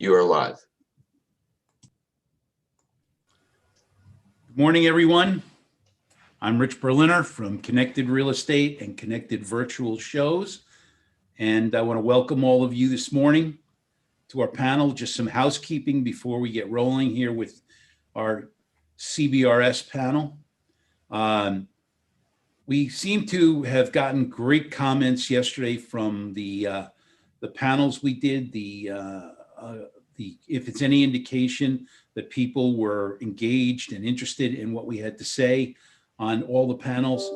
You are live. Good morning, everyone. I'm Rich Berliner from Connected Real Estate and Connected Virtual Shows. And I want to welcome all of you this morning to our panel. Just some housekeeping before we get rolling here with our CBRS panel. We seem to have gotten great comments yesterday from the panels we did. If it's any indication that people were engaged and interested in what we had to say on all the panels,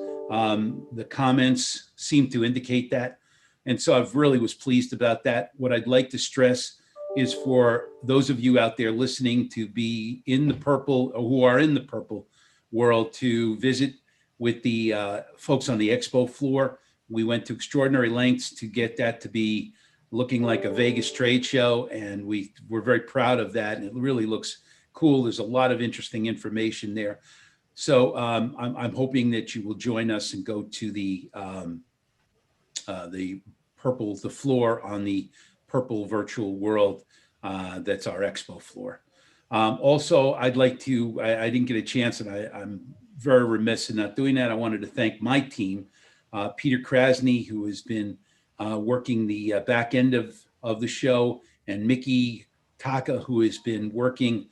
the comments seem to indicate that. And so I really was pleased about that. What I'd like to stress is for those of you out there listening to be in the purple, or who are in the purple world, to visit with the folks on the expo floor. We went to extraordinary lengths to get that to be looking like a Vegas trade show, and we're very proud of that, and it really looks cool. There's a lot of interesting information there. So I'm hoping that you will join us and go to the floor on the purple virtual world. That's our expo floor. Also, I'd like to, I didn't get a chance, and I'm very remiss in not doing that. I wanted to thank my team, Peter Krasny, who has been working the back end of the show, and Mickey Taka, who has been working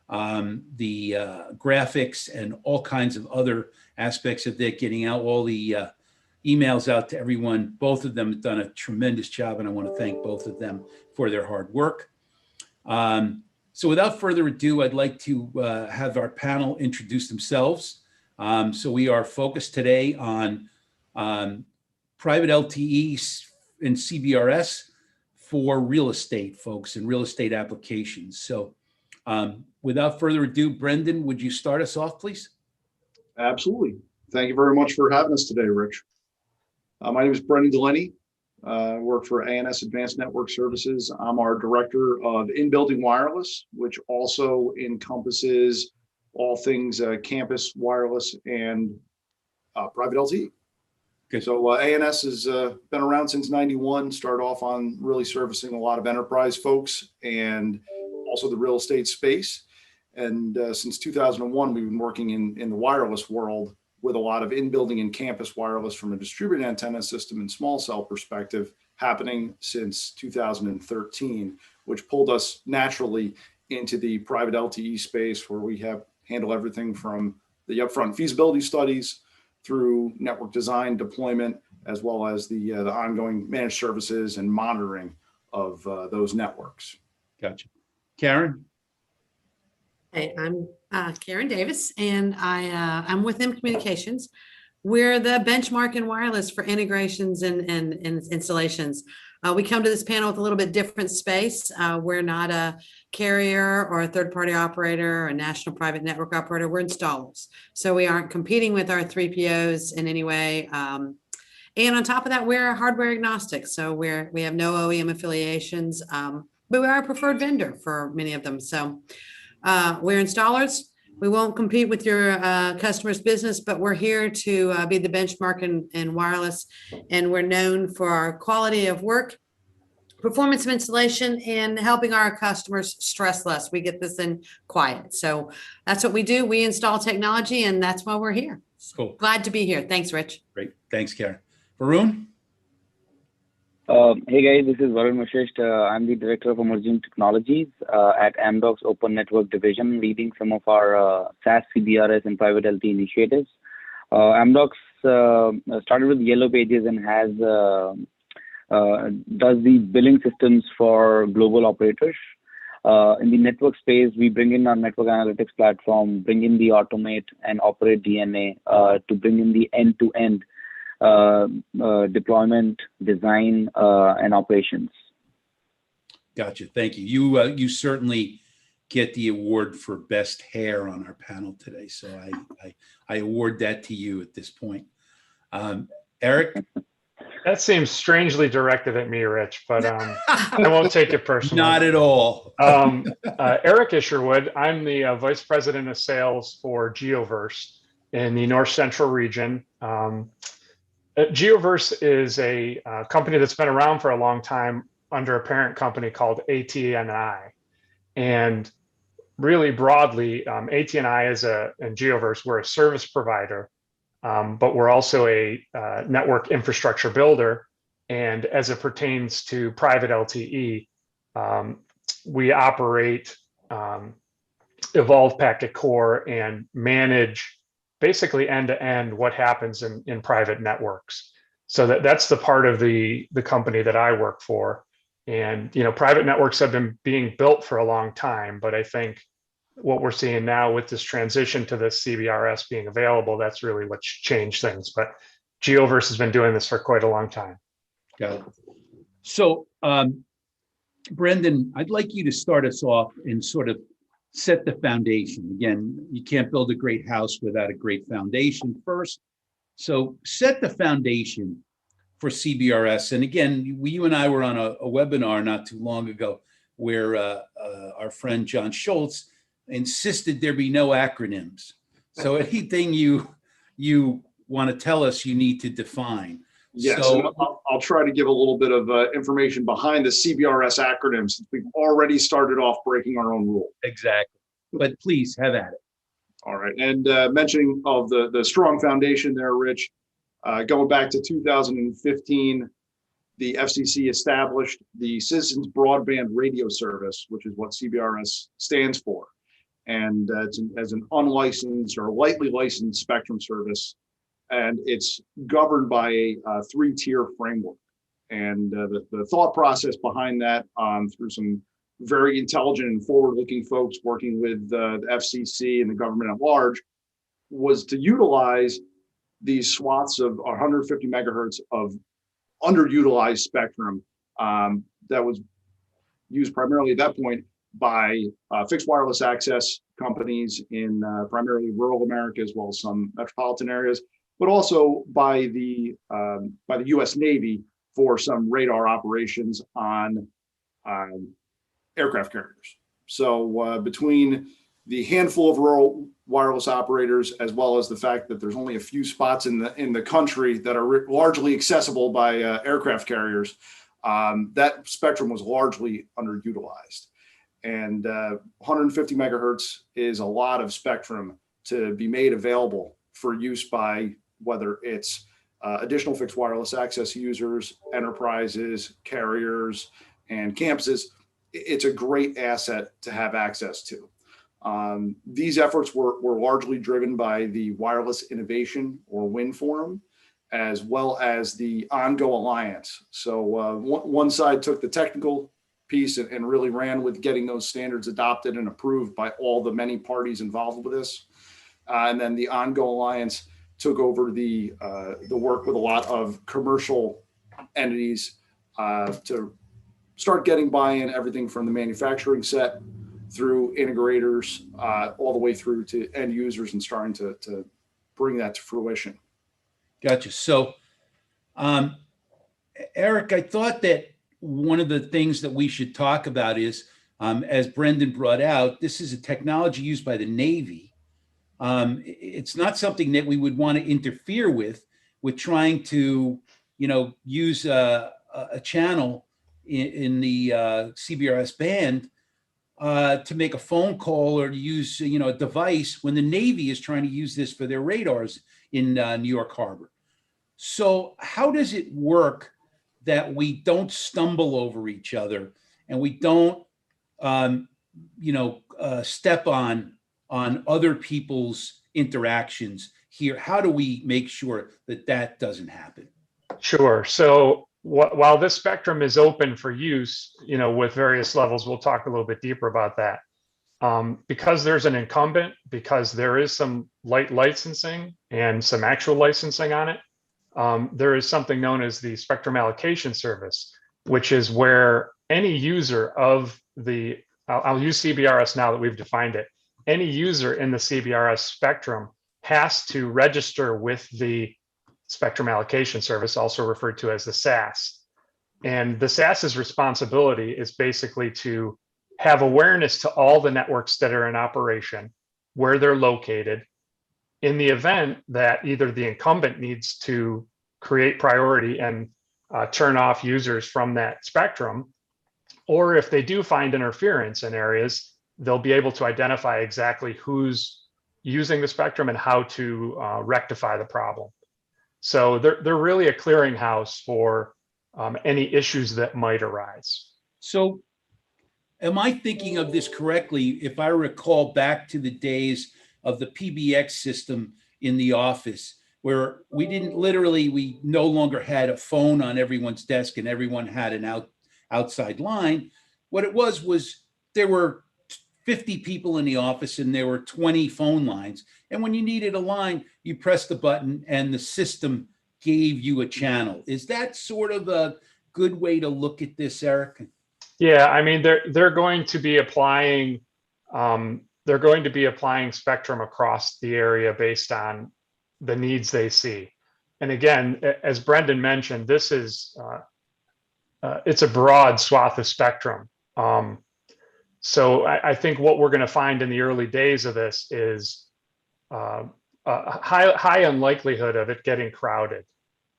the graphics and all kinds of other aspects of that, getting out all the emails out to everyone. Both of them have done a tremendous job, and I want to thank both of them for their hard work. So without further ado, I'd like to have our panel introduce themselves. So we are focused today on private LTE and CBRS for real estate folks and real estate applications. So without further ado, Brendan, would you start us off, please? Absolutely. Thank you very much for having us today, Rich. My name is Brendan Delaney. I work for ANS Advanced Network Services. I'm our director of in-building wireless, which also encompasses all things campus wireless and private LTE. Good. So ANS has been around since '91, started off on really servicing a lot of enterprise folks and also the real estate space. And since 2001, we've been working in the wireless world with a lot of in-building and campus wireless from a distributed antenna system and small cell perspective happening since 2013, which pulled us naturally into the private LTE space, where we handle everything from the upfront feasibility studies through network design, deployment, as well as the ongoing managed services and monitoring of those networks. Gotcha. Karen? Hey, I'm Karen Davis, and I'm with M Communications. We're the benchmark in wireless for integrations and installations. We come to this panel with a little bit different space. We're not a carrier or a third-party operator or a national private network operator. We're installers. So we aren't competing with our 3POs in any way. And on top of that, we're hardware agnostic. So we have no OEM affiliations, but we are a preferred vendor for many of them. So we're installers. We won't compete with your customer's business, but we're here to be the benchmark in wireless, and we're known for our quality of work, performance of installation, and helping our customers stress less. We get this in quiet. So that's what we do. We install technology, and that's why we're here. Cool. Glad to be here. Thanks, Rich. Great. Thanks, Karen. Varun? Hey guys, this is Varun Vashisht. I'm the Director of Emerging Technologies at Amdocs Open Network Division, leading some of our SaaS, CBRS, and Private LTE initiatives. Amdocs started with Yellow Pages and has does the billing systems for global operators. In the network space, we bring in our network analytics platform, bring in the automate and operate DNA to bring in the end-to-end deployment, design, and operations. Gotcha. Thank you. You certainly get the award for best hair on our panel today. So I award that to you at this point. Eric? That seems strangely directed at me, Rich, but I won't take it personally. Not at all. Eric Isherwood. I'm the Vice President of Sales for Geoverse in the North Central region. Geoverse is a company that's been around for a long time under a parent company called AT&I. And really broadly, AT&I and Geoverse, we're a service provider, but we're also a network infrastructure builder. And as it pertains to private LTE, we operate evolved packet core and manage basically end to end what happens in private networks. So that's the part of the company that I work for. And private networks have been being built for a long time, but I think what we're seeing now with this transition to the CBRS being available, that's really what's changed things. But Geoverse has been doing this for quite a long time. Got it. So, Brendan, I'd like you to start us off and sort of set the foundation. Again, you can't build a great house without a great foundation first. So set the foundation for CBRS. And again, you and I were on a webinar not too long ago where our friend John Schultz insisted there be no acronyms. So anything you want to tell us, you need to define. Yes, So, and I'll try to give a little bit of information behind the CBRS acronym, since we've already started off breaking our own rule. exactly. But please have at it. All right, and mentioning of the strong foundation there, Rich, going back to 2015, the FCC established the Citizens Broadband Radio Service, which is what CBRS stands for. And it's as an unlicensed or lightly licensed spectrum service. And it's governed by a three-tier framework. And the thought process behind that, through some very intelligent and forward-looking folks working with the FCC and the government at large, was to utilize these swaths of 150 megahertz of underutilized spectrum that was used primarily at that point by fixed wireless access companies in primarily rural America, as well as some metropolitan areas, but also by the U.S. Navy for some radar operations on aircraft carriers. So between the handful of rural wireless operators, as well as the fact that there's only a few spots in the country that are largely accessible by aircraft carriers, that spectrum was largely underutilized. And 150 megahertz is a lot of spectrum to be made available for use by whether it's additional fixed wireless access users, enterprises, carriers, and campuses. It's a great asset to have access to. These efforts were largely driven by the Wireless Innovation, or WIN Forum, as well as the OnGo Alliance. So one side took the technical piece and really ran with getting those standards adopted and approved by all the many parties involved with this. And then the OnGo Alliance took over the work with a lot of commercial entities to start getting buy-in, everything from the manufacturing set through integrators, all the way through to end users, and starting to bring that to fruition. Gotcha. So, Eric, I thought that one of the things that we should talk about is, as Brendan brought out, this is a technology used by the Navy. It's not something that we would want to interfere with trying to, use a channel in the CBRS band to make a phone call or to use, a device when the Navy is trying to use this for their radars in New York Harbor. So how does it work that we don't stumble over each other and we don't, step on other people's interactions here? How do we make sure that doesn't happen? Sure. So while this spectrum is open for use, with various levels, we'll talk a little bit deeper about that. Because there's an incumbent, because there is some light licensing and some actual licensing on it, there is something known as the Spectrum Allocation Service, which is where any user of I'll use CBRS now that we've defined it, any user in the CBRS spectrum has to register with the Spectrum Allocation Service, also referred to as the SAS. And the SAS's responsibility is basically to have awareness to all the networks that are in operation, where they're located, in the event that either the incumbent needs to create priority and turn off users from that spectrum, Or if they do find interference in areas, they'll be able to identify exactly who's using the spectrum and how to rectify the problem. So they're really a clearinghouse for any issues that might arise. So am I thinking of this correctly? If I recall back to the days of the PBX system in the office, where we no longer had a phone on everyone's desk and everyone had an outside line. What it was there were 50 people in the office and there were 20 phone lines. And when you needed a line, you pressed the button and the system gave you a channel. Is that sort of a good way to look at this, Eric? Yeah, I mean, they're going to be applying spectrum across the area based on the needs they see. And again, as Brendan mentioned, this is it's a broad swath of spectrum. So I think what we're going to find in the early days of this is a high unlikelihood of it getting crowded,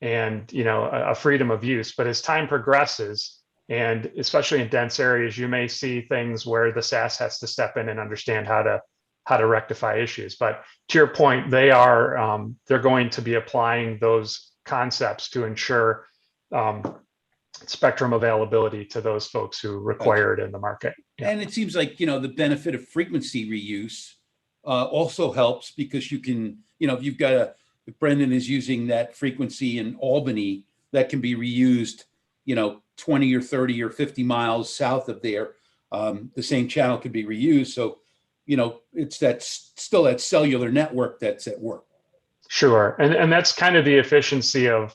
and a freedom of use. But as time progresses, and especially in dense areas, you may see things where the SAS has to step in and understand how to rectify issues. But to your point, they're going to be applying those concepts to ensure spectrum availability to those folks who require it in the market. Yeah. And it seems like, the benefit of frequency reuse also helps, because you can, if you've got if Brendan is using that frequency in Albany, that can be reused, 20 or 30 or 50 miles south of there. The same channel could be reused. So, it's still that cellular network that's at work. Sure. And that's kind of the efficiency of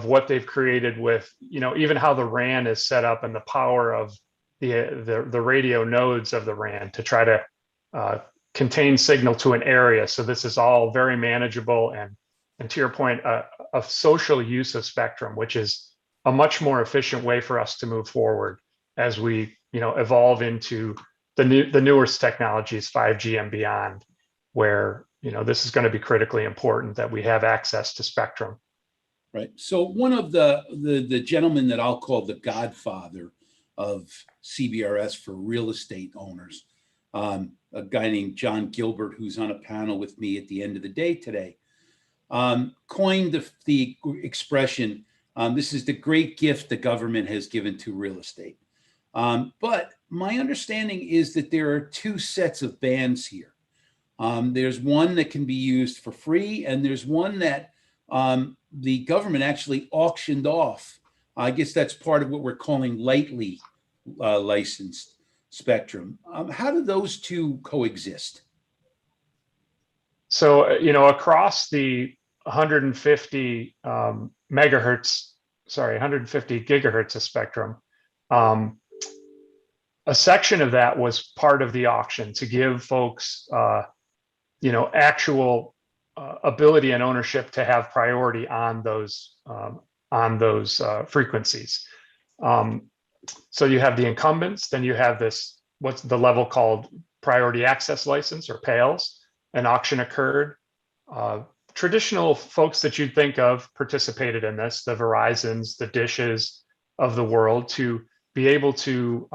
what they've created with, even how the RAN is set up and the power of the radio nodes of the RAN to try to contain signal to an area. So this is all very manageable and to your point, a social use of spectrum, which is a much more efficient way for us to move forward as we, evolve into the newest technologies, 5G and beyond, where, this is going to be critically important that we have access to spectrum. Right. So one of the gentlemen that I'll call the godfather of CBRS for real estate owners, a guy named John Gilbert, who's on a panel with me at the end of the day today, coined the expression, this is the great gift the government has given to real estate. But my understanding is that there are two sets of bands here. There's one that can be used for free, and there's one that the government actually auctioned off. I guess that's part of what we're calling lightly licensed spectrum. How do those two coexist? So, across the 150 gigahertz of spectrum, a section of that was part of the auction to give folks, actual ability and ownership to have priority on those frequencies. So you have the incumbents, then you have what's the level called priority access license, or PALs. An auction occurred. Traditional folks that you'd think of participated in this, the Verizons, the Dishes of the world, to be able to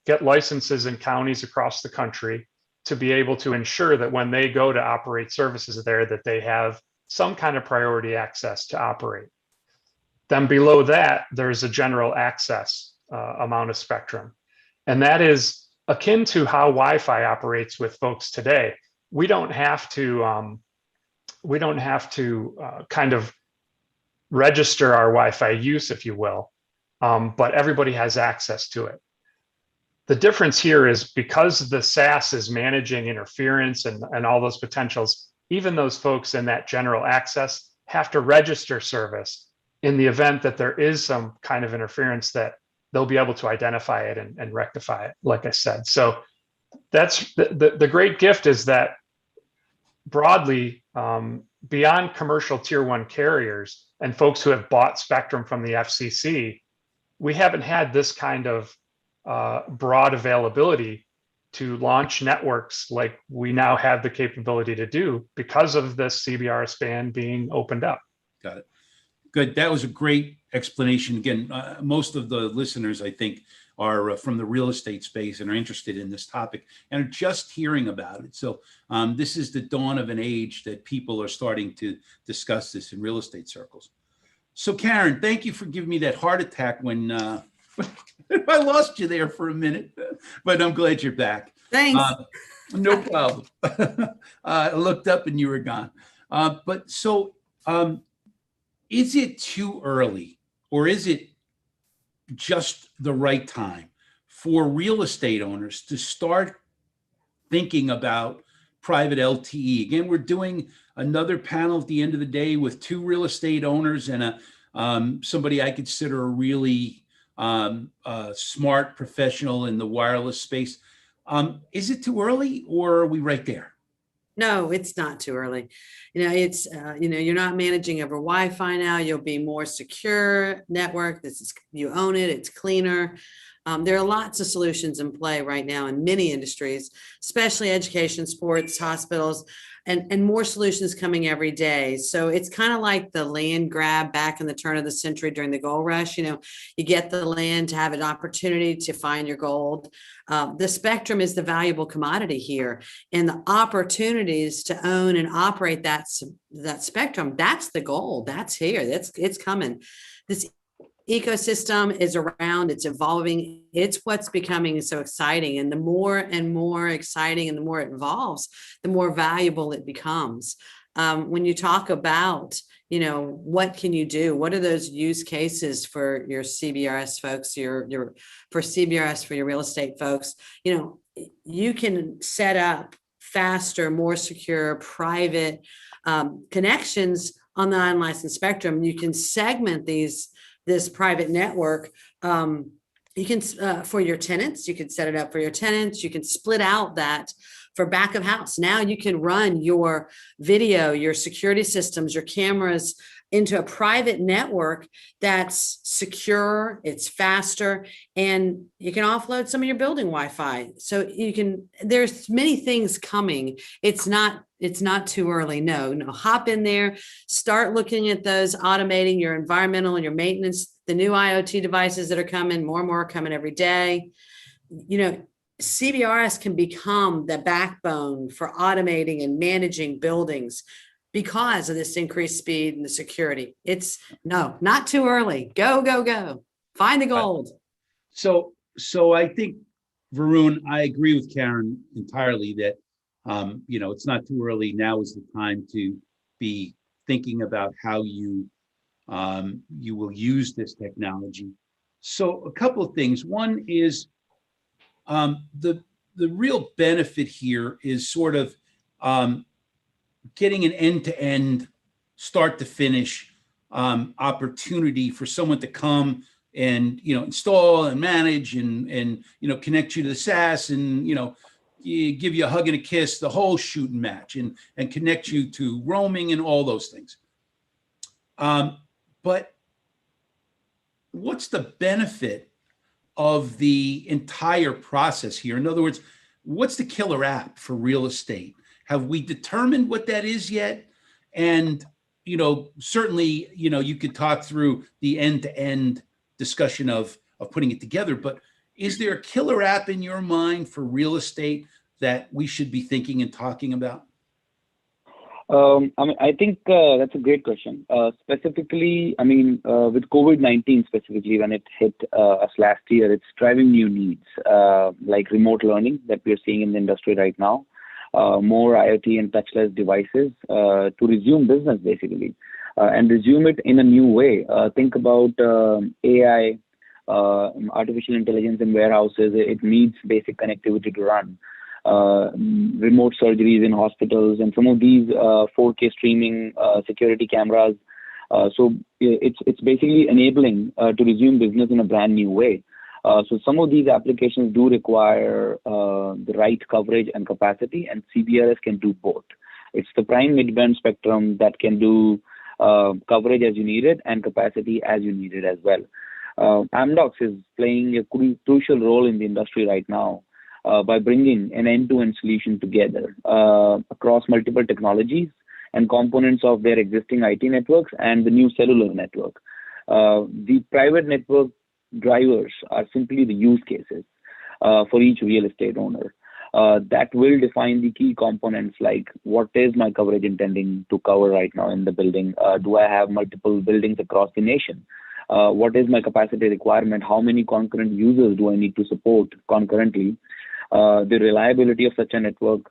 get licenses in counties across the country, to be able to ensure that when they go to operate services there, that they have some kind of priority access to operate. Then below that, there's a general access amount of spectrum. And that is akin to how Wi-Fi operates with folks today. We don't have to kind of register our Wi-Fi use, if you will, but everybody has access to it. The difference here is because the SAS is managing interference and all those potentials, even those folks in that general access have to register service in the event that there is some kind of interference, that they'll be able to identify it and rectify it, like I said. So that's the great gift, is that broadly, beyond commercial tier one carriers and folks who have bought spectrum from the FCC, we haven't had this kind of broad availability to launch networks like we now have the capability to do because of this CBRS band being opened up. Got it. Good. That was a great explanation. Again, most of the listeners, I think, are from the real estate space and are interested in this topic and are just hearing about it. So this is the dawn of an age that people are starting to discuss this in real estate circles. So Karen, thank you for giving me that heart attack when I lost you there for a minute, but I'm glad you're back. Thanks. No problem. I looked up and you were gone. But so is it too early, or is it just the right time for real estate owners to start thinking about private LTE? Again, we're doing another panel at the end of the day with 2 real estate owners and somebody I consider a really smart professional in the wireless space. Is it too early, or are we right there? No, it's not too early. It's, you're not managing over Wi-Fi now. You'll be more secure network. You own it. It's cleaner. There are lots of solutions in play right now in many industries, especially education, sports, hospitals, and more solutions coming every day. So it's kind of like the land grab back in the turn of the century during the gold rush. You get the land to have an opportunity to find your gold. The spectrum is the valuable commodity here, and the opportunities to own and operate that spectrum, that's the gold. That's here. It's coming. This ecosystem is around, it's evolving. It's what's becoming so exciting. And the more and more exciting and the more it evolves, the more valuable it becomes. When you talk about, what can you do? What are those use cases for your CBRS folks, for CBRS, for your real estate folks? You can set up faster, more secure, private connections on the unlicensed spectrum. You can segment this private network. You can, for your tenants, you can set it up for your tenants. You can split out that for back of house. Now you can run your video, your security systems, your cameras into a private network that's secure, it's faster, and you can offload some of your building Wi-Fi. So there's many things coming. It's not too early. No, hop in there, start looking at those, automating your environmental and your maintenance, the new IoT devices that are coming, more and more are coming every day. CBRS can become the backbone for automating and managing buildings because of this increased speed and the security. It's not too early. Go, go, go. Find the gold. So I think, Varun, I agree with Karen entirely that, it's not too early. Now is the time to be thinking about how you will use this technology. So a couple of things. One is the real benefit here is sort of getting an end-to-end, start to finish opportunity for someone to come and install and manage and connect you to the SaaS and give you a hug and a kiss, the whole shoot and match, and connect you to roaming and all those things. But what's the benefit of the entire process here? In other words, what's the killer app for real estate? Have we determined what that is yet? And, certainly, you could talk through the end-to-end discussion of putting it together, but is there a killer app in your mind for real estate that we should be thinking and talking about? I think that's a great question. Specifically, with COVID-19 specifically, when it hit us last year, it's driving new needs like remote learning that we're seeing in the industry right now, more IoT and touchless devices to resume business basically, and resume it in a new way. Think about AI, artificial intelligence in warehouses. It needs basic connectivity to run. Remote surgeries in hospitals, and some of these 4K streaming, security cameras. So it's basically enabling to resume business in a brand new way. So some of these applications do require the right coverage and capacity, and CBRS can do both. It's the prime mid-band spectrum that can do coverage as you need it and capacity as you need it as well. Amdocs is playing a crucial role in the industry right now by bringing an end-to-end solution together across multiple technologies and components of their existing IT networks and the new cellular network. The private network drivers are simply the use cases for each real estate owner. That will define the key components like what is my coverage intending to cover right now in the building? Do I have multiple buildings across the nation? What is my capacity requirement? How many concurrent users do I need to support concurrently? The reliability of such a network,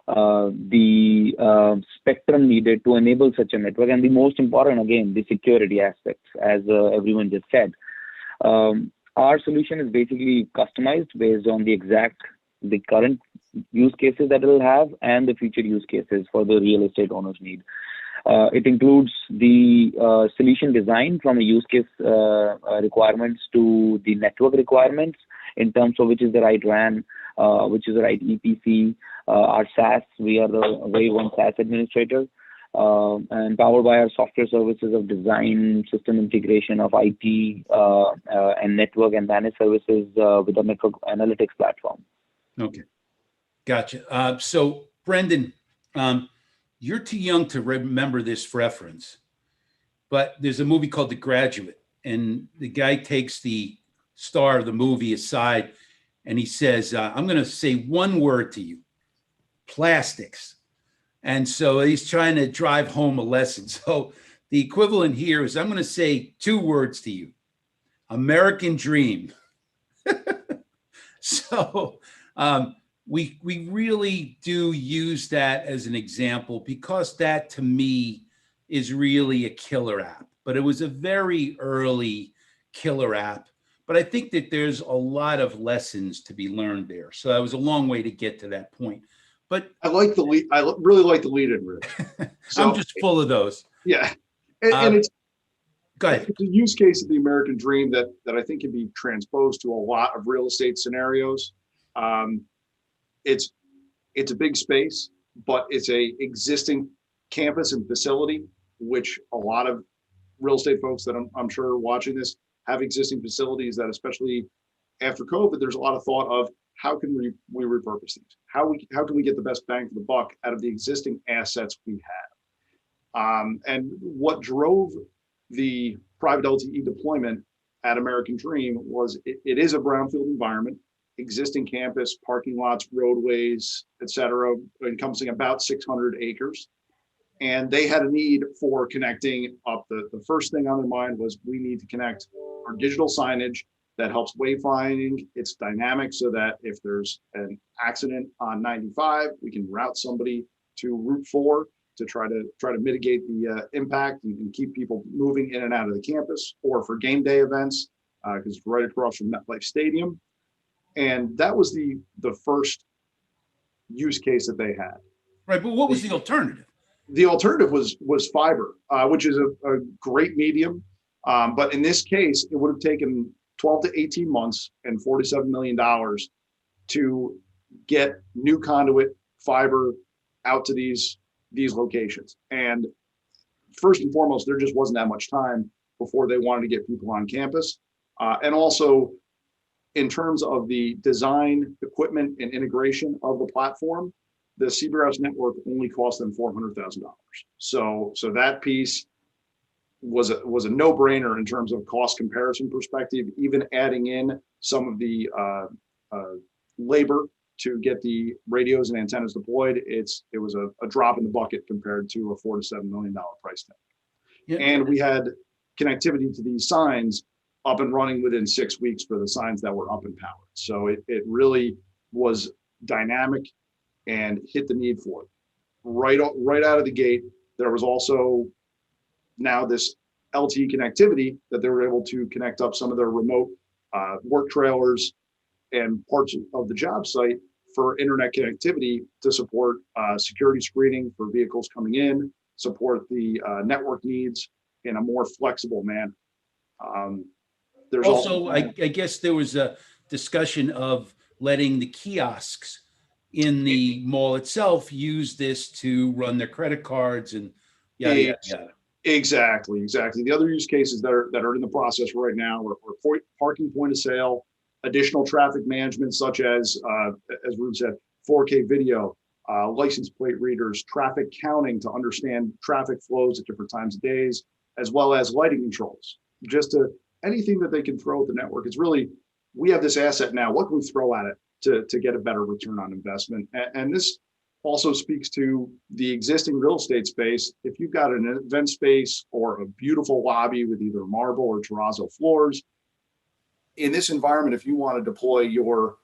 the spectrum needed to enable such a network, and the most important, again, the security aspects, as everyone just said. Our solution is basically customized based on the current use cases that it will have and the future use cases for the real estate owners need. It includes the solution design from a use case requirements to the network requirements in terms of which is the right RAN, which is the right EPC, our SaaS. We are the very one SaaS administrator, and powered by our software services of design, system integration of IT, and network and managed services with a network analytics platform. Okay, gotcha. So Brendan, you're too young to remember this reference, but there's a movie called The Graduate, and the guy takes the star of the movie aside and he says, I'm going to say one word to you: plastics. And so he's trying to drive home a lesson. So the equivalent here is I'm going to say two words to you: American dream. So we really do use that as an example because that to me is really a killer app. But it was a very early killer app. But I think that there's a lot of lessons to be learned there. So that was a long way to get to that point. But I like the lead. I really like the lead in, Rich. So, I'm just full of those. Yeah, and it's Go ahead. It's a use case of the American dream that I think can be transposed to a lot of real estate scenarios. It's a big space, but it's a existing campus and facility, which a lot of real estate folks that I'm sure are watching this have existing facilities that, especially after COVID, there's a lot of thought of how can we repurpose these? How can we get the best bang for the buck out of the existing assets we have? And what drove the private LTE deployment at American Dream was it is a brownfield environment, existing campus, parking lots, roadways, et cetera, encompassing about 600 acres. And they had a need for connecting up. The first thing on their mind was we need to connect our digital signage that helps wayfinding. It's dynamic so that if there's an accident on 95, we can route somebody to Route 4 to try to mitigate the impact and keep people moving in and out of the campus, or for game day events, because it's right across from MetLife Stadium. And that was the first use case that they had. Right, but what was the alternative? The alternative was fiber, which is a great medium. But in this case, it would have taken 12 to 18 months and $47 million to get new conduit fiber out to these locations. And first and foremost, there just wasn't that much time before they wanted to get people on campus. And also, in terms of the design, equipment, and integration of the platform, the CBRS network only cost them $400,000. So that piece was a no-brainer in terms of cost comparison perspective. Even adding in some of the labor to get the radios and antennas deployed, it was a drop in the bucket compared to a $4 to $7 million price tag. Yeah. And we had connectivity to these signs up and running within 6 weeks for the signs that were up and powered. So it really was dynamic and hit the need for it. Right out of the gate, there was also now this LTE connectivity that they were able to connect up some of their remote work trailers and parts of the job site for internet connectivity to support security screening for vehicles coming in, support the network needs in a more flexible manner. There's also, I guess there was a discussion of letting the kiosks in the mall itself use this to run their credit cards and yada, yada, yada. Exactly. The other use cases that are in the process right now are parking point of sale, additional traffic management, such as Ruth said, 4K video, license plate readers, traffic counting to understand traffic flows at different times of days, as well as lighting controls. Just to anything that they can throw at the network. It's really, we have this asset now. What can we throw at it to get a better return on investment? And this also speaks to the existing real estate space. If you've got an event space or a beautiful lobby with either marble or terrazzo floors, in this environment, if you want to deploy your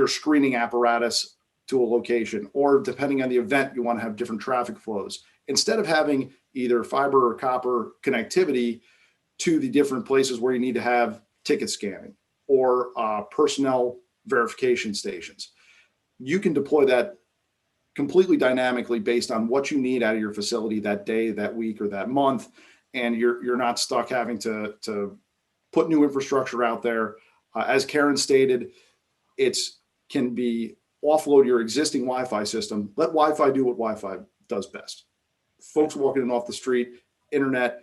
screening apparatus to a location, or depending on the event, you want to have different traffic flows, instead of having either fiber or copper connectivity to the different places where you need to have ticket scanning or personnel verification stations, you can deploy that completely dynamically based on what you need out of your facility that day, that week, or that month. And you're not stuck having to put new infrastructure out there. As Karen stated, it's can be offload your existing Wi-Fi system. Let Wi-Fi do what Wi-Fi does best. Folks walking in off the street, internet,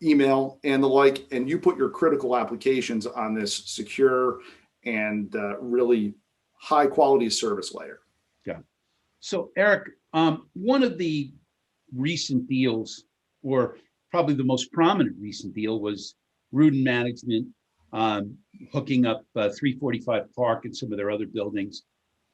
email, and the like, and you put your critical applications on this secure and really high quality service layer. Yeah. So Eric, one of the recent deals, or probably the most prominent recent deal, was Rudin Management hooking up 345 Park and some of their other buildings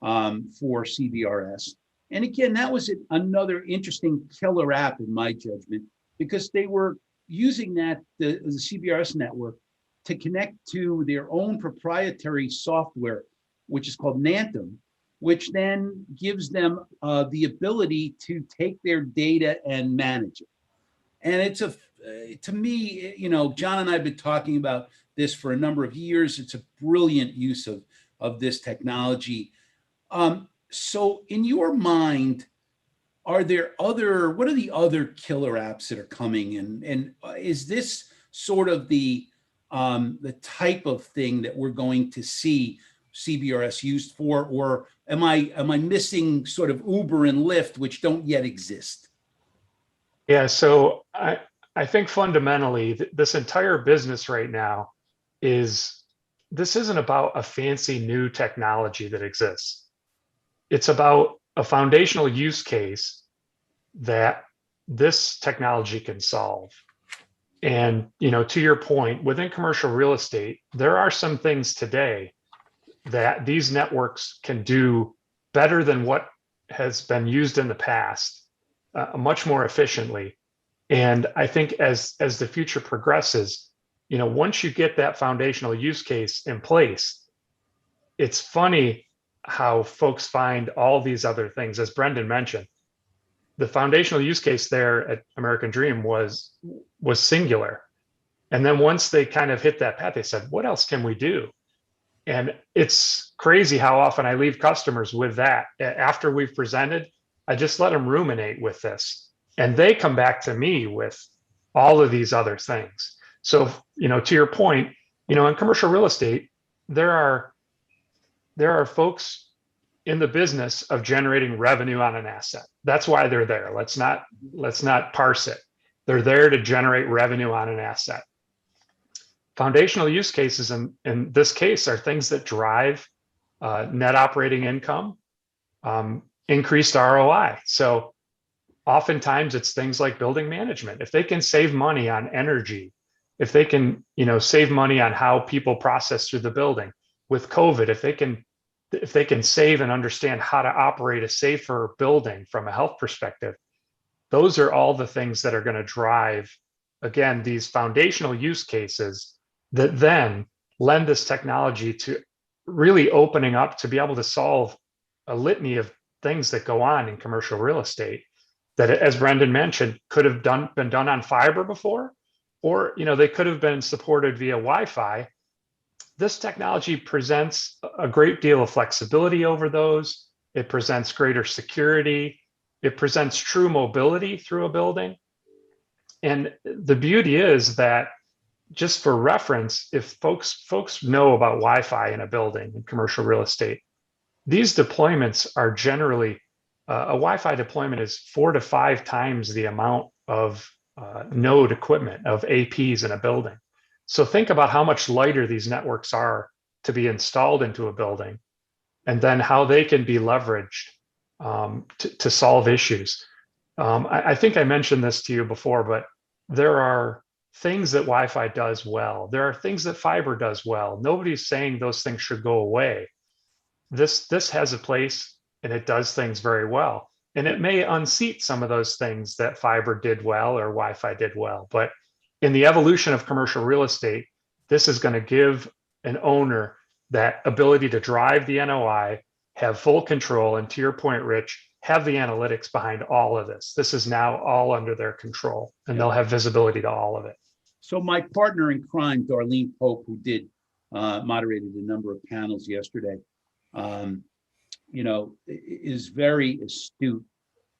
for CBRS. And again, that was another interesting killer app in my judgment, because they were using that, the CBRS network, to connect to their own proprietary software, which is called Nantum, which then gives them the ability to take their data and manage it. And it's to me, John and I have been talking about this for a number of years. It's a brilliant use of this technology. So in your mind, what are the other killer apps that are coming? And is this sort of the type of thing that we're going to see CBRS used for, or am I missing sort of Uber and Lyft, which don't yet exist? Yeah, so I think fundamentally this entire business right now this isn't about a fancy new technology that exists. It's about a foundational use case that this technology can solve. And, to your point, within commercial real estate, there are some things today that these networks can do better than what has been used in the past, much more efficiently. And I think as the future progresses, once you get that foundational use case in place, it's funny how folks find all these other things. As Brendan mentioned, the foundational use case there at American Dream was singular. And then once they kind of hit that path, they said, what else can we do? And it's crazy how often I leave customers with that. After we've presented, I just let them ruminate with this. And they come back to me with all of these other things. So, to your point, in commercial real estate, there are folks in the business of generating revenue on an asset. That's why they're there. Let's not parse it. They're there to generate revenue on an asset. Foundational use cases in this case are things that drive net operating income, increased ROI. So oftentimes it's things like building management. If they can save money on energy, if they can, save money on how people process through the building with COVID, if they can save and understand how to operate a safer building from a health perspective, those are all the things that are going to drive, again, these foundational use cases that then lend this technology to really opening up to be able to solve a litany of things that go on in commercial real estate that, as Brendan mentioned, could have been done on fiber before, or they could have been supported via Wi-Fi. This technology presents a great deal of flexibility over those. It presents greater security. It presents true mobility through a building. And the beauty is that, just for reference, if folks know about Wi-Fi in a building in commercial real estate, these deployments are generally, a Wi-Fi deployment is 4 to 5 times the amount of node equipment, of APs in a building. So think about how much lighter these networks are to be installed into a building. and then how they can be leveraged to solve issues. I think I mentioned this to you before, but there are things that Wi-Fi does well. There are things that fiber does well. Nobody's saying those things should go away. This has a place and it does things very well. And it may unseat some of those things that fiber did well or Wi-Fi did well. But in the evolution of commercial real estate, this is going to give an owner that ability to drive the NOI, have full control, and to your point, Rich, have the analytics behind all of this. This is now all under their control, and they'll have visibility to all of it. So my partner in crime, Darlene Pope, who did moderated a number of panels yesterday, is very astute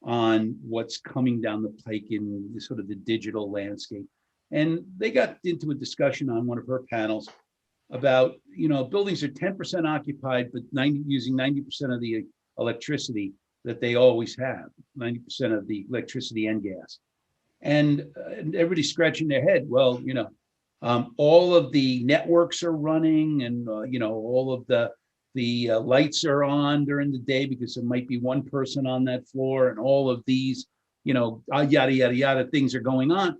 on what's coming down the pike in sort of the digital landscape. And they got into a discussion on one of her panels about, buildings are 10% occupied, but using 90% of the electricity that they always have, 90% of the electricity and gas. And everybody's scratching their head. Well, all of the networks are running, and all of the lights are on during the day because there might be one person on that floor, and all of these, yada yada yada things are going on.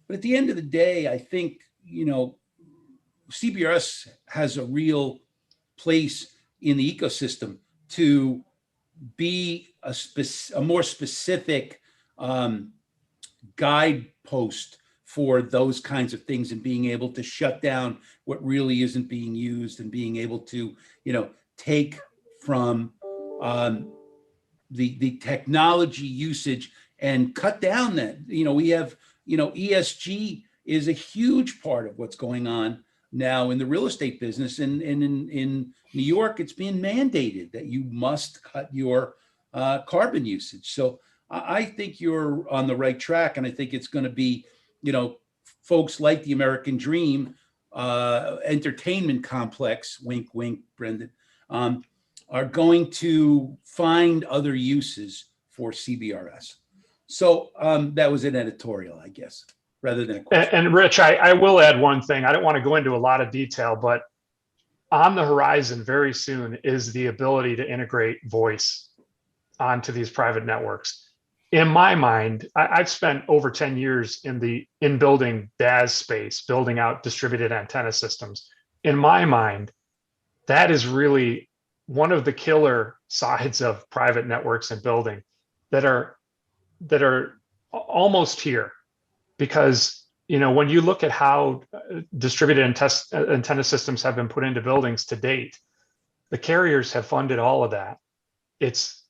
But at the end of the day, I think CBRS has a real place in the ecosystem to be a more specific guidepost for those kinds of things, and being able to shut down what really isn't being used, and being able to, take from the technology usage and cut down that. We have, ESG is a huge part of what's going on now in the real estate business. And in New York, it's being mandated that you must cut your carbon usage. So I think you're on the right track. And I think it's going to be, folks like the American Dream entertainment complex, wink, wink, Brendan, are going to find other uses for CBRS. So that was an editorial, I guess, rather than a question. And Rich, I will add one thing. I don't want to go into a lot of detail, but on the horizon very soon is the ability to integrate voice onto these private networks. In my mind, I've spent over 10 years in the in-building DAS space, building out distributed antenna systems. In my mind, that is really one of the killer sides of private networks and building that are almost here. Because, when you look at how distributed antenna systems have been put into buildings to date, the carriers have funded all of that. It's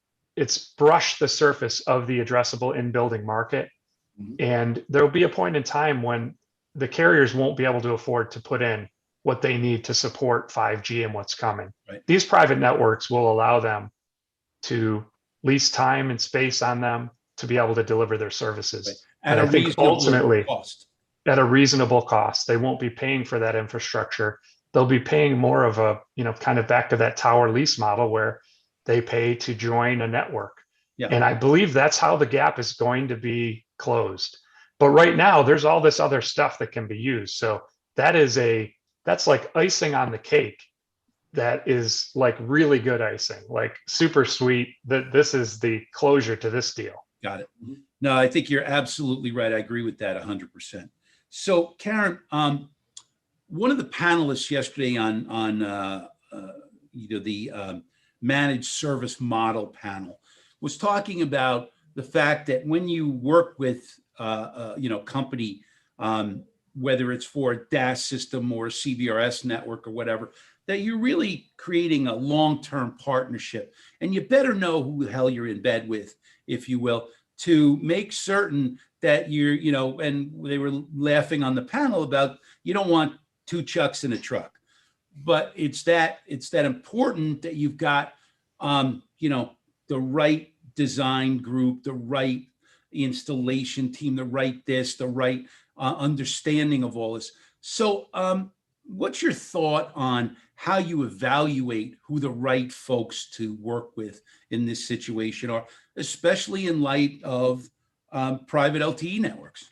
brushed the surface of the addressable in-building market. And there'll be a point in time when the carriers won't be able to afford to put in what they need to support 5G and what's coming. Right. These private networks will allow them to lease time and space on them to be able to deliver their services. Right. At a reasonable cost. At a reasonable cost. They won't be paying for that infrastructure. They'll be paying more of a, kind of back to that tower lease model where they pay to join a network. Yeah. And I believe that's how the gap is going to be closed. But right now, there's all this other stuff that can be used. So that's like icing on the cake. That is like really good icing, like super sweet. That this is the closure to this deal. Got it. No, I think you're absolutely right. I agree with that 100%. So Karen, one of the panelists yesterday on the managed service model panel was talking about the fact that when you work with company, whether it's for a DAS system or a CBRS network or whatever, that you're really creating a long-term partnership, and you better know who the hell you're in bed with, if you will, to make certain that you're, and they were laughing on the panel about, you don't want two Chucks in a truck, but it's that important that you've got, the right design group, the right installation team, the right understanding of all this. So what's your thought on how you evaluate who the right folks to work with in this situation are, especially in light of private LTE networks?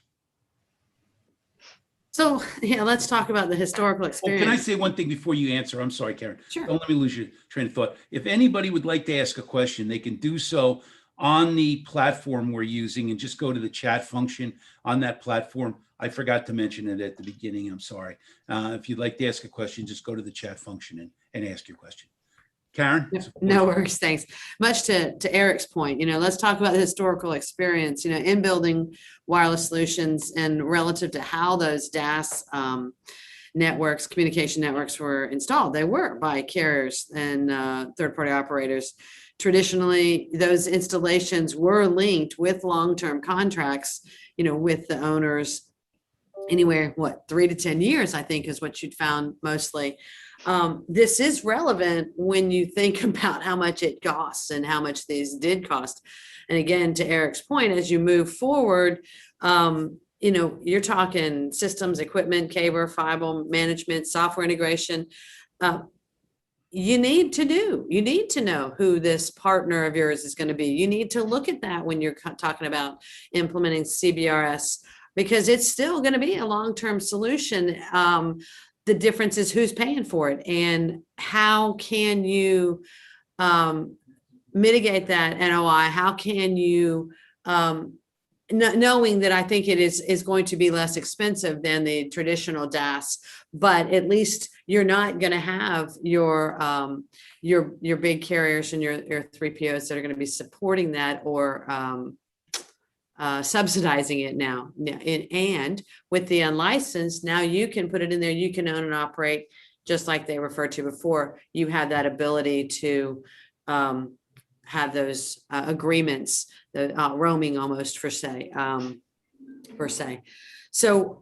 So So, yeah, let's talk about the historical Well, experience. can I say one thing before you answer? I'm sorry, Karen. Sure. Don't let me lose your train of thought. If anybody would like to ask a question, they can do so on the platform we're using and just go to the chat function on that platform. I forgot to mention it at the beginning. I'm sorry. If you'd like to ask a question, just go to the chat function and ask your question. Karen? No worries, thanks. Much to Eric's point, let's talk about the historical experience, in building wireless solutions and relative to how those DAS networks, communication networks were installed. They were by carriers and third-party operators. Traditionally, those installations were linked with long-term contracts, with the owners anywhere, 3 to 10 years, I think is what you'd found mostly. This is relevant when you think about how much it costs and how much these did cost. And again, to Eric's point, as you move forward, you're talking systems, equipment, cable, fiber management, software integration. You need to know who this partner of yours is going to be. You need to look at that when you're talking about implementing CBRS, because it's still going to be a long-term solution. The difference is who's paying for it and how can you mitigate that NOI? How can you, knowing that I think it is going to be less expensive than the traditional DAS, but at least you're not going to have your big carriers and your 3POs that are going to be supporting that or subsidizing it now. And with the unlicensed, now you can put it in there, you can own and operate just like they referred to before. You have that ability to have those agreements, the roaming almost per se. So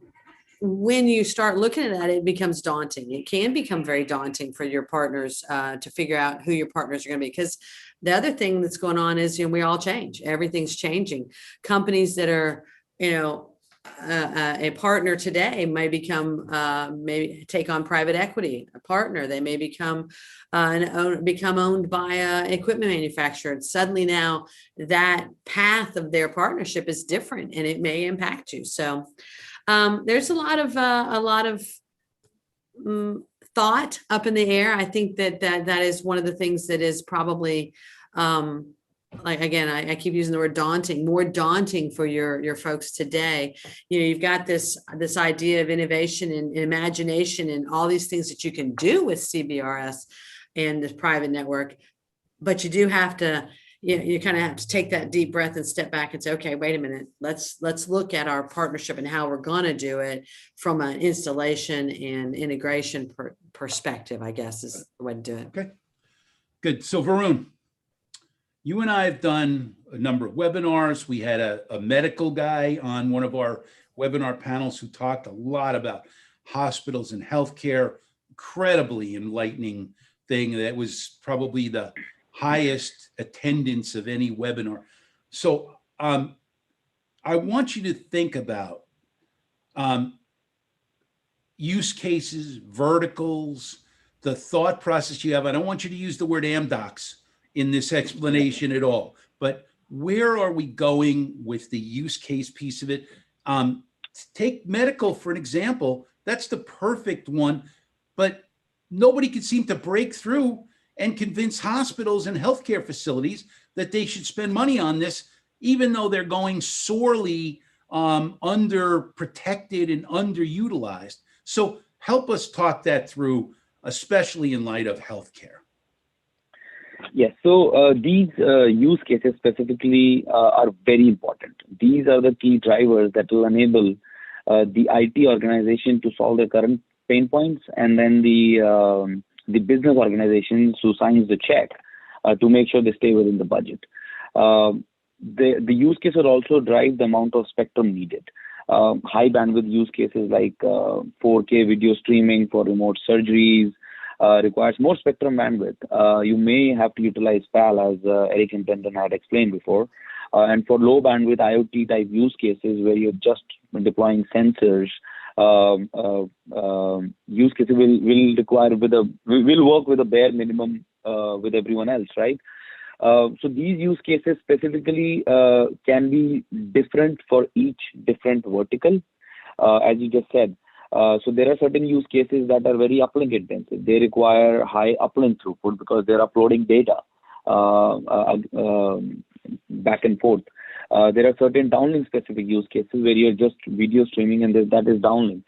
when you start looking at that, it becomes daunting. It can become very daunting for your partners to figure out who your partners are going to be, because the other thing that's going on is, we all change. Everything's changing. Companies that are, a partner today may become, maybe take on private equity, a partner. They may become owned by an equipment manufacturer. And suddenly now that path of their partnership is different and it may impact you. So there's a lot of thought up in the air. I think that is one of the things that is probably, like, again, I keep using the word daunting, more daunting for your folks today. You've got this idea of innovation and imagination and all these things that you can do with CBRS and this private network, but you do have to, you kind of have to take that deep breath and step back and say, okay, wait a minute, let's look at our partnership and how we're going to do it from an installation and integration perspective, I guess is the way to do it. Okay, good. So Varun, you and I have done a number of webinars. We had a medical guy on one of our webinar panels who talked a lot about hospitals and healthcare. Incredibly enlightening thing. That was probably the highest attendance of any webinar. So I want you to think about use cases, verticals, the thought process you have. I don't want you to use the word Amdocs in this explanation at all, but where are we going with the use case piece of it? Take medical for an example. That's the perfect one, but nobody could seem to break through and convince hospitals and healthcare facilities that they should spend money on this, even though they're going sorely underprotected and underutilized. So help us talk that through, especially in light of healthcare. Yes, so these use cases specifically are very important. These are the key drivers that will enable the IT organization to solve their current pain points, and then the business organizations who signs the check to make sure they stay within the budget. The use case will also drive the amount of spectrum needed. High bandwidth use cases like 4K video streaming for remote surgeries requires more spectrum bandwidth. You may have to utilize PAL, as Eric and Brendan had explained before. And for low bandwidth IoT type use cases where you're just deploying sensors, use cases will work with a bare minimum with everyone else, right? So these use cases specifically can be different for each different vertical. As you just said, So there are certain use cases that are very uplink intensive. They require high uplink throughput because they're uploading data back and forth. There are certain downlink specific use cases where you're just video streaming and that is downlink.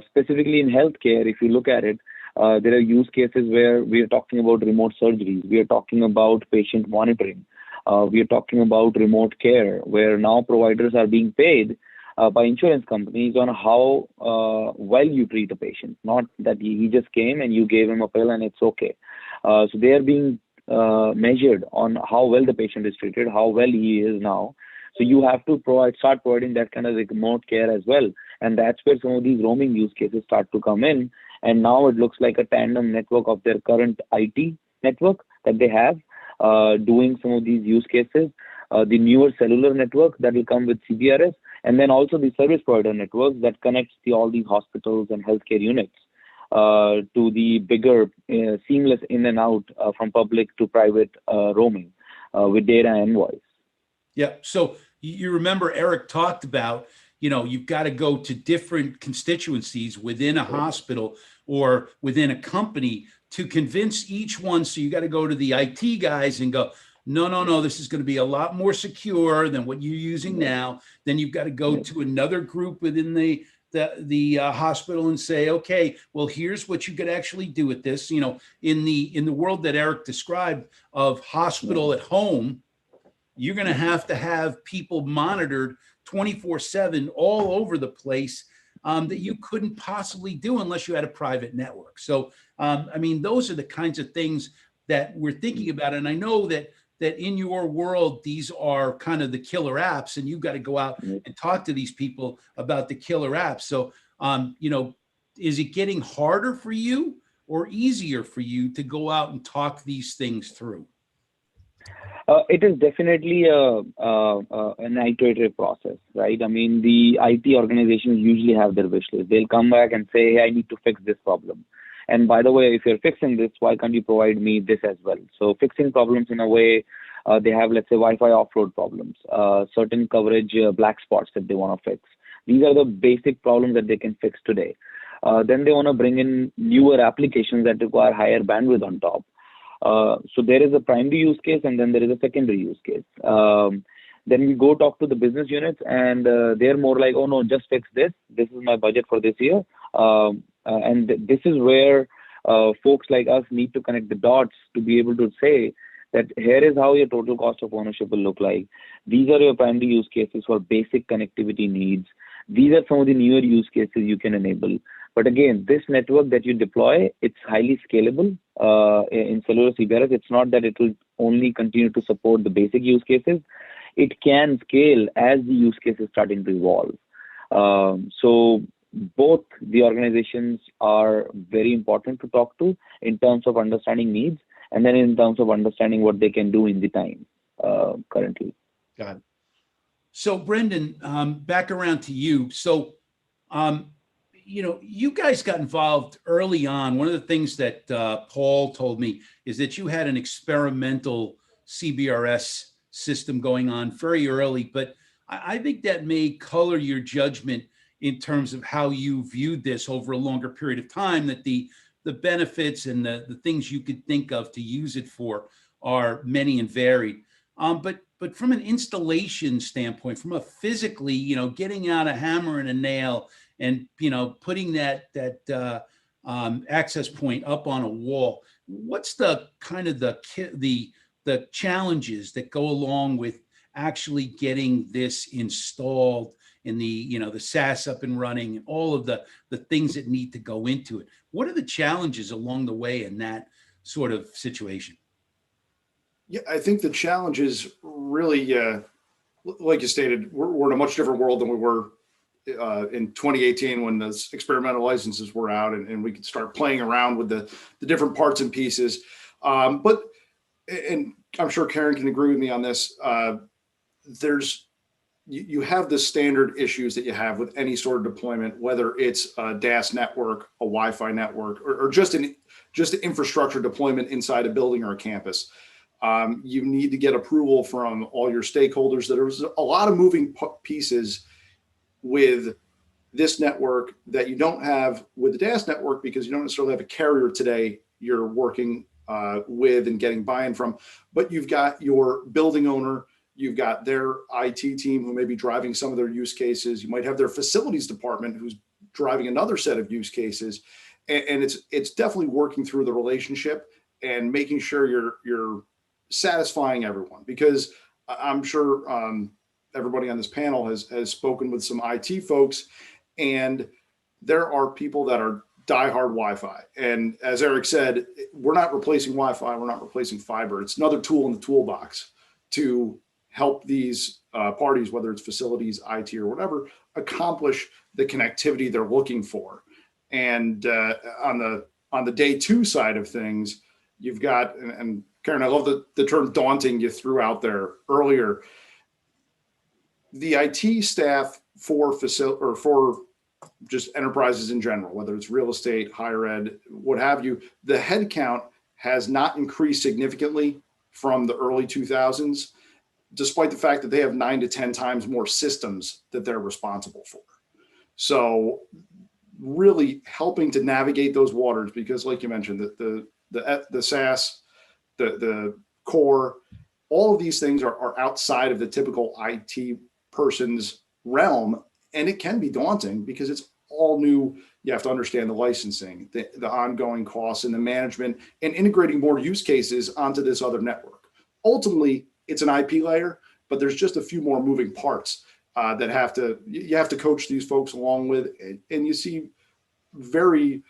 Specifically in healthcare, if you look at it, there are use cases where we are talking about remote surgeries. We are talking about patient monitoring. We are talking about remote care, where now providers are being paid by insurance companies on how well you treat a patient, not that he just came and you gave him a pill and it's okay. So they are being measured on how well the patient is treated, how well he is now. So you have to start providing that kind of remote care as well. And that's where some of these roaming use cases start to come in. And now it looks like a tandem network of their current IT network that they have doing some of these use cases, the newer cellular network that will come with CBRS, and then also the service provider network that connects all these hospitals and healthcare units to the bigger seamless in and out from public to private roaming with data and voice. Yeah. So you remember Eric talked about, you've got to go to different constituencies within a hospital or within a company to convince each one. So you got to go to the IT guys and go, no, this is going to be a lot more secure than what you're using now. Then you've got to go to another group within the hospital and say, okay, well, here's what you could actually do with this. In the world that Eric described of hospital at home, you're going to have people monitored 24/7 all over the place that you couldn't possibly do unless you had a private network. So, those are the kinds of things that we're thinking about. And I know that in your world, these are kind of the killer apps, and you've got to go out and talk to these people about the killer apps. So, is it getting harder for you or easier for you to go out and talk these things through? It is definitely an iterative process, right? I mean, the IT organizations usually have their wish list. They'll come back and say, hey, I need to fix this problem. And by the way, if you're fixing this, why can't you provide me this as well? So fixing problems in a way, they have, let's say, Wi-Fi offload problems, certain coverage black spots that they want to fix. These are the basic problems that they can fix today. Then they want to bring in newer applications that require higher bandwidth on top. So there is a primary use case and then there is a secondary use case. Then we go talk to the business units and they're more like, oh no, just fix this. This is my budget for this year. And this is where folks like us need to connect the dots to be able to say that here is how your total cost of ownership will look like. These are your primary use cases for basic connectivity needs. These are some of the newer use cases you can enable. But again, this network that you deploy, it's highly scalable in cellular CBRS. It's not that it will only continue to support the basic use cases. It can scale as the use cases starting to evolve. So both the organizations are very important to talk to in terms of understanding needs and then in terms of understanding what they can do in the time currently. Got it. So Brendan, back around to you. So, you guys got involved early on. One of the things that Paul told me is that you had an experimental CBRS system going on very early, but I think that may color your judgment in terms of how you viewed this over a longer period of time, that the benefits and the things you could think of to use it for are many and varied. But from an installation standpoint, from a physically, getting out a hammer and a nail and, putting that access point up on a wall, what's the kind of the challenges that go along with actually getting this installed and the SaaS up and running and all of the things that need to go into it? What are the challenges along the way in that sort of situation? Yeah, I think the challenge is really, like you stated, we're in a much different world than we were in 2018 when those experimental licenses were out and we could start playing around with the different parts and pieces. But I'm sure Karen can agree with me on this. You have the standard issues that you have with any sort of deployment, whether it's a DAS network, a Wi-Fi network, or just an infrastructure deployment inside a building or a campus. You need to get approval from all your stakeholders. There's a lot of moving pieces with this network that you don't have with the DAS network, because you don't necessarily have a carrier today you're working with and getting buy-in from, but you've got your building owner, you've got their IT team who may be driving some of their use cases. You might have their facilities department who's driving another set of use cases. And it's definitely working through the relationship and making sure you're satisfying everyone, because I'm sure everybody on this panel has spoken with some IT folks, and there are people that are diehard Wi-Fi. And as Eric said, we're not replacing Wi-Fi, we're not replacing fiber. It's another tool in the toolbox to help these parties, whether it's facilities, IT, or whatever, accomplish the connectivity they're looking for. And on the day two side of things, you've got, and Karen, I love the term daunting you threw out there earlier. The IT staff for just enterprises in general, whether it's real estate, higher ed, what have you, the headcount has not increased significantly from the early 2000s, despite the fact that they have 9 to 10 times more systems that they're responsible for. So really helping to navigate those waters, because like you mentioned, the SaaS, the core, all of these things are outside of the typical IT person's realm. And it can be daunting because it's all new. You have to understand the licensing, the ongoing costs, and the management, and integrating more use cases onto this other network. Ultimately, it's an IP layer, but there's just a few more moving parts that you have to coach these folks along with. And you see varying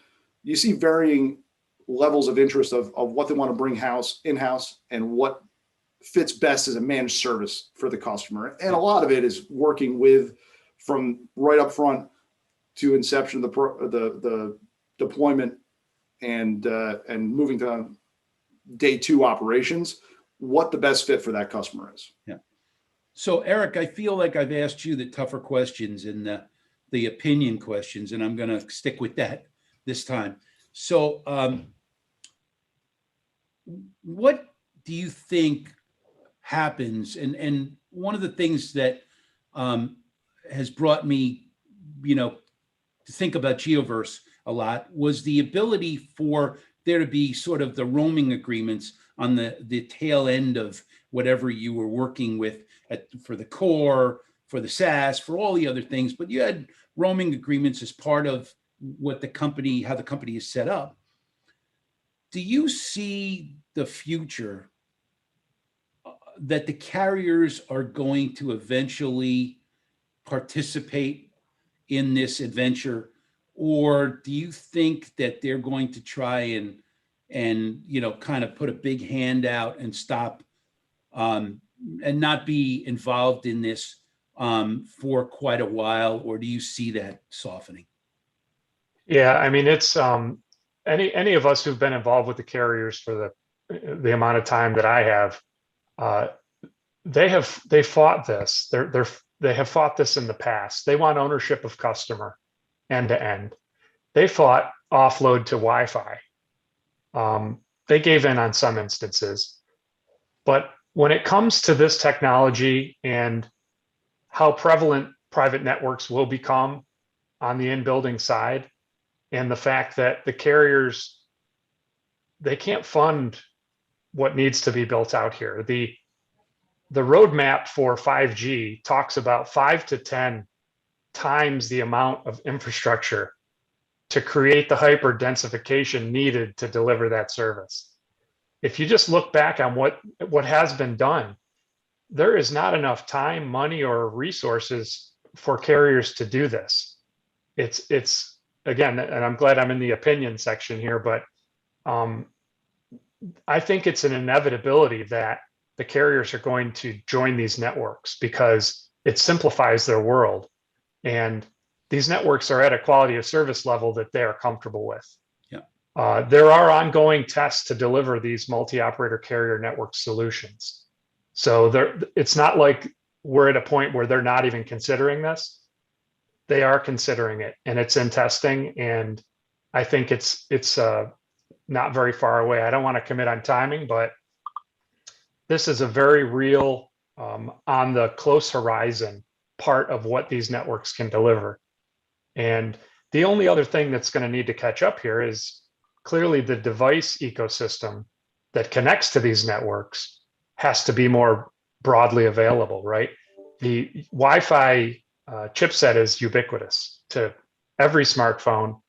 levels of interest of what they want to bring in-house and what fits best as a managed service for the customer. And a lot of it is working with, from right up front to inception of the deployment and moving to day two operations, what the best fit for that customer is. Yeah. So Eric, I feel like I've asked you the tougher questions and the opinion questions, and I'm going to stick with that this time. So what do you think happens? And one of the things that has brought me, to think about Geoverse a lot was the ability for there to be sort of the roaming agreements on the tail end of whatever you were working with for the core, for the SaaS, for all the other things, but you had roaming agreements as part of how the company is set up. Do you see the future that the carriers are going to eventually participate in this adventure, or do you think that they're going to try and kind of put a big hand out and stop and not be involved in this for quite a while, or do you see that softening? Yeah, I mean, it's any of us who've been involved with the carriers for the amount of time that I have, they fought this. They have fought this in the past. They want ownership of customer end to end. They fought offload to Wi-Fi. They gave in on some instances, but when it comes to this technology and how prevalent private networks will become on the in-building side, and the fact that the carriers, they can't fund what needs to be built out here. The roadmap for 5G talks about 5 to 10 times the amount of infrastructure to create the hyper densification needed to deliver that service. If you just look back on what has been done, there is not enough time, money, or resources for carriers to do this. It's again, and I'm glad I'm in the opinion section here, but I think it's an inevitability that the carriers are going to join these networks because it simplifies their world. And these networks are at a quality of service level that they are comfortable with. Yeah. There are ongoing tests to deliver these multi-operator carrier network solutions. So it's not like we're at a point where they're not even considering this. They are considering it, and it's in testing. And I think it's not very far away. I don't want to commit on timing, but this is a very real, on the close horizon part of what these networks can deliver. And the only other thing that's going to need to catch up here is clearly the device ecosystem that connects to these networks has to be more broadly available, right? The Wi-Fi chipset is ubiquitous to every smartphone.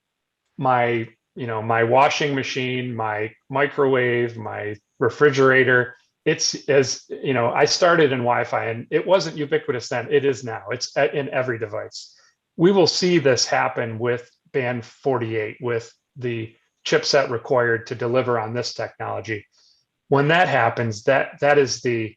My washing machine, my microwave, my refrigerator, it's as, I started in Wi-Fi and it wasn't ubiquitous then. It is now. It's in every device. We will see this happen with band 48, with the chipset required to deliver on this technology. When that happens, that is the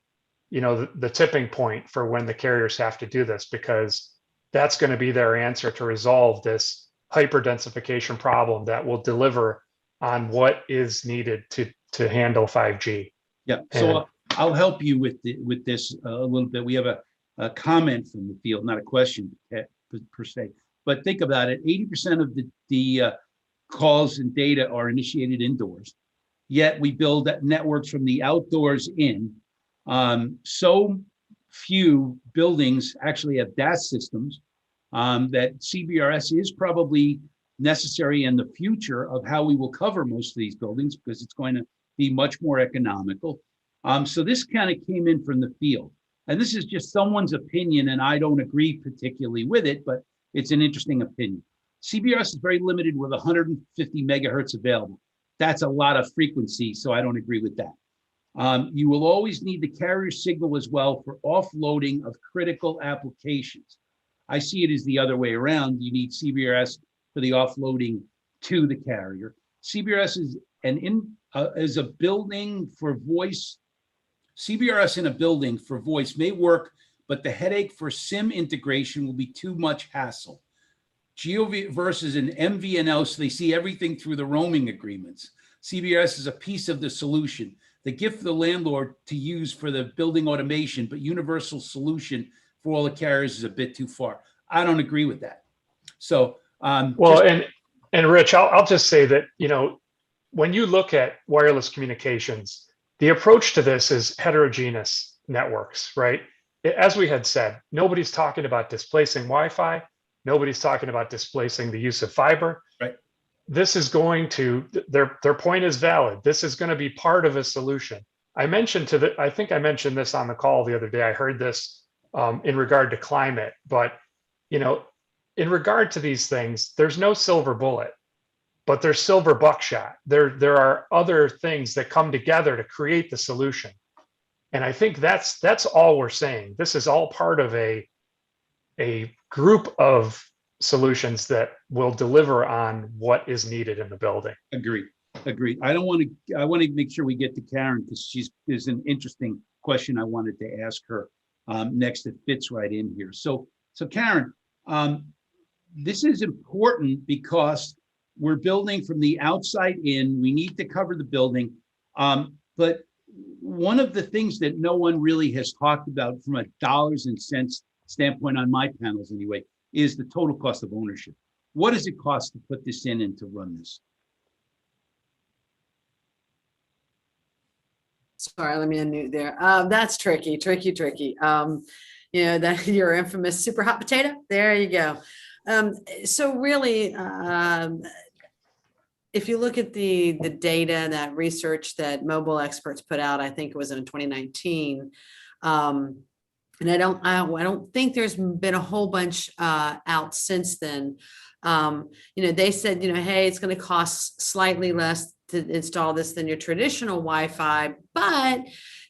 tipping point for when the carriers have to do this, because that's going to be their answer to resolve this hyperdensification problem that will deliver on what is needed to handle 5G. Yeah, so I'll help you with this a little bit. We have a comment from the field, not a question per se, but think about it. 80% of the calls and data are initiated indoors, yet we build networks from the outdoors in. So few buildings actually have DAS systems that CBRS is probably necessary in the future of how we will cover most of these buildings, because it's going to be much more economical. So this kind of came in from the field. And this is just someone's opinion, and I don't agree particularly with it, but it's an interesting opinion. CBRS is very limited with 150 megahertz available. That's a lot of frequency, so I don't agree with that. You will always need the carrier signal as well for offloading of critical applications. I see it as the other way around. You need CBRS for the offloading to the carrier. CBRS is a building for voice. CBRS in a building for voice may work, but the headache for SIM integration will be too much hassle. Geoverse is an MVNO, so they see everything through the roaming agreements. CBRS is a piece of the solution. The gift for the landlord to use for the building automation, but universal solution for all the carriers is a bit too far. I don't agree with that. So, and Rich, I'll just say that, when you look at wireless communications, the approach to this is heterogeneous networks, right? As we had said, nobody's talking about displacing Wi-Fi. Nobody's talking about displacing the use of fiber. Right. This is going to, their point is valid. This is going to be part of a solution. I think I mentioned this on the call the other day. I heard this in regard to climate, but in regard to these things, there's no silver bullet, but there's silver buckshot. There are other things that come together to create the solution. And I think that's all we're saying. This is all part of a group of solutions that will deliver on what is needed in the building. Agreed. I want to make sure we get to Karen, because there's an interesting question I wanted to ask her next that fits right in here. So Karen, this is important because we're building from the outside in. We need to cover the building. But one of the things that no one really has talked about from a dollars and cents standpoint on my panels anyway, is the total cost of ownership. What does it cost to put this in and to run this? Sorry, let me unmute there. That's tricky. That your infamous super hot potato. There you go. So really, if you look at the data, that research that Mobile Experts put out, I think it was in 2019. And I don't think there's been a whole bunch out since then. They said, hey, it's going to cost slightly less to install this than your traditional Wi-Fi, but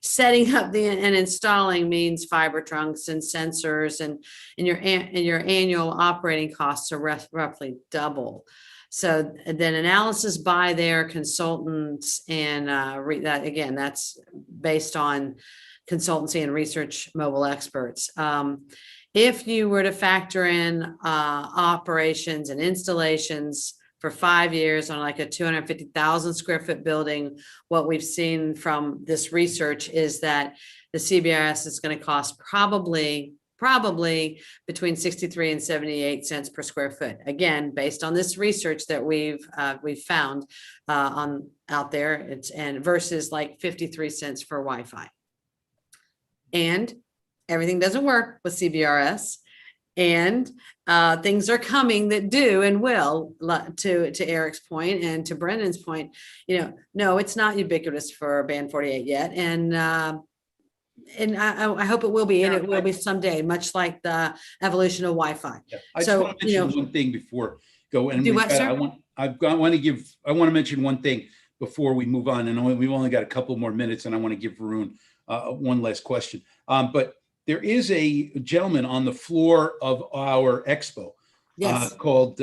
setting up and installing means fiber trunks and sensors, and your annual operating costs are roughly double. So then analysis by their consultants, and that again, that's based on consultancy and research Mobile Experts. If you were to factor in operations and installations for 5 years on like a 250,000 square foot building, what we've seen from this research is that the CBRS is going to cost probably between 63 and 78 cents per square foot. Again, based on this research that we've found out there, and versus like 53 cents for Wi-Fi. And everything doesn't work with CBRS. And things are coming that do and will, to Eric's point and to Brendan's point, no, it's not ubiquitous for band 48 yet. And I hope it will be, and it will be someday, much like the evolution of Wi-Fi. Yeah. I just want to mention one thing before go. And do what, sir? I want to mention one thing before we move on. And we've only got a couple more minutes, and I want to give Varun one last question. But there is a gentleman on the floor of our expo called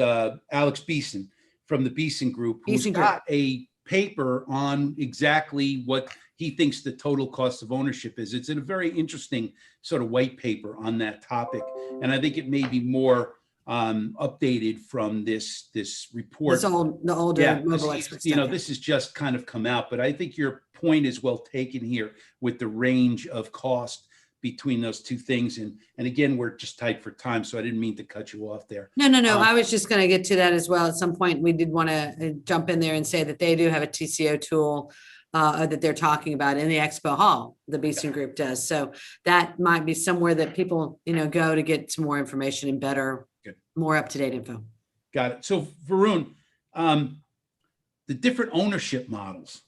Alex Beeson from the Beeson Group, who's got a paper on exactly what he thinks the total cost of ownership is. It's in a very interesting sort of white paper on that topic. And I think it may be more updated from this report. The older mobile experts. This has just kind of come out, but I think your point is well taken here with the range of cost between those two things. And again, we're just tight for time, so I didn't mean to cut you off there. No. I was just going to get to that as well. At some point, we did want to jump in there and say that they do have a TCO tool that they're talking about in the expo hall. The Beeson Group does. So that might be somewhere that people, go to get some more information and better, more up-to-date info. Got it. So Varun, the different ownership models,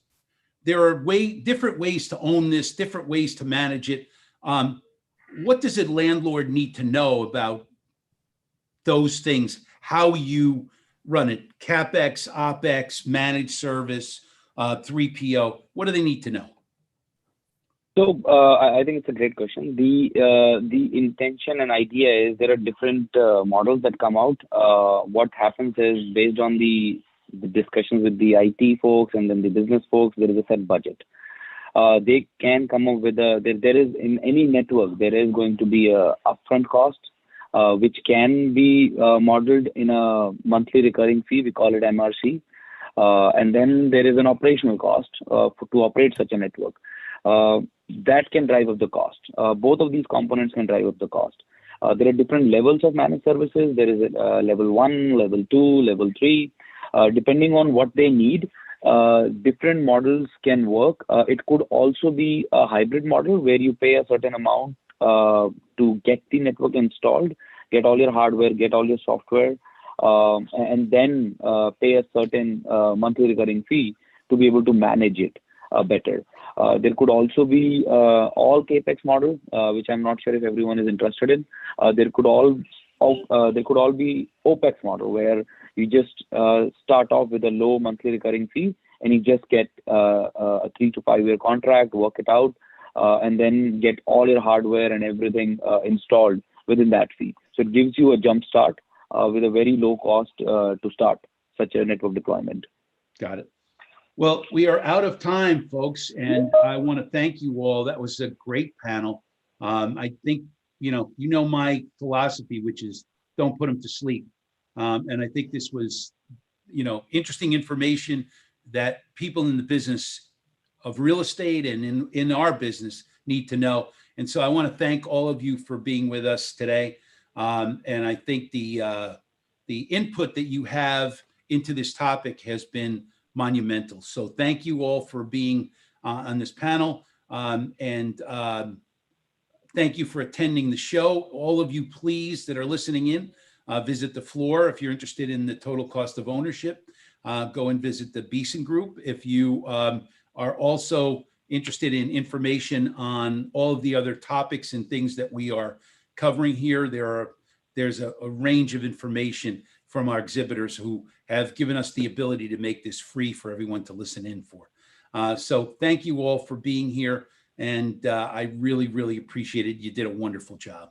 there are different ways to own this, different ways to manage it. What does a landlord need to know about those things? How you run it? CapEx, OpEx, managed service, 3PO. What do they need to know? So I think it's a great question. The intention and idea is there are different models that come out. What happens is based on the discussions with the IT folks and then the business folks, there is a set budget. They can come up with there is in any network, there is going to be a upfront cost, which can be modeled in a monthly recurring fee. We call it MRC. And then there is an operational cost to operate such a network. That can drive up the cost. Both of these components can drive up the cost. There are different levels of managed services. There is level 1, level 2, level 3. Depending on what they need, different models can work. It could also be a hybrid model where you pay a certain amount to get the network installed, get all your hardware, get all your software, and then pay a certain monthly recurring fee to be able to manage it better. There could also be all CapEx model, which I'm not sure if everyone is interested in. There could all be OpEx model where you just start off with a low monthly recurring fee and you just get a 3 to 5 year contract, work it out, and then get all your hardware and everything installed within that fee. So it gives you a jump start with a very low cost to start such a network deployment. Got it. Well, we are out of time, folks, and I want to thank you all. That was a great panel. I think, you know my philosophy, which is don't put them to sleep. And I think this was, interesting information that people in the business of real estate and in our business need to know. And so I want to thank all of you for being with us today. And I think the input that you have into this topic has been monumental. So thank you all for being on this panel. And thank you for attending the show. All of you, please, that are listening in, visit the floor. If you're interested in the total cost of ownership, go and visit the Beeson Group. If you are also interested in information on all of the other topics and things that we are covering here, there's a range of information from our exhibitors who have given us the ability to make this free for everyone to listen in for. So thank you all for being here. And I really, really appreciate it. You did a wonderful job.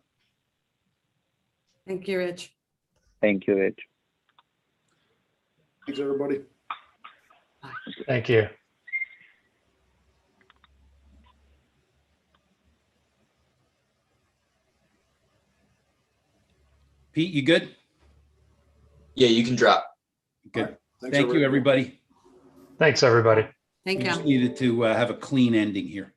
Thank you, Rich. Thank you, Rich. Thanks, everybody. Thank you. Pete, you good? Yeah, you can drop. Good. All right. Thanks, Thank you, everybody. Thank you, everybody. Thank We you. just needed to have a clean ending here.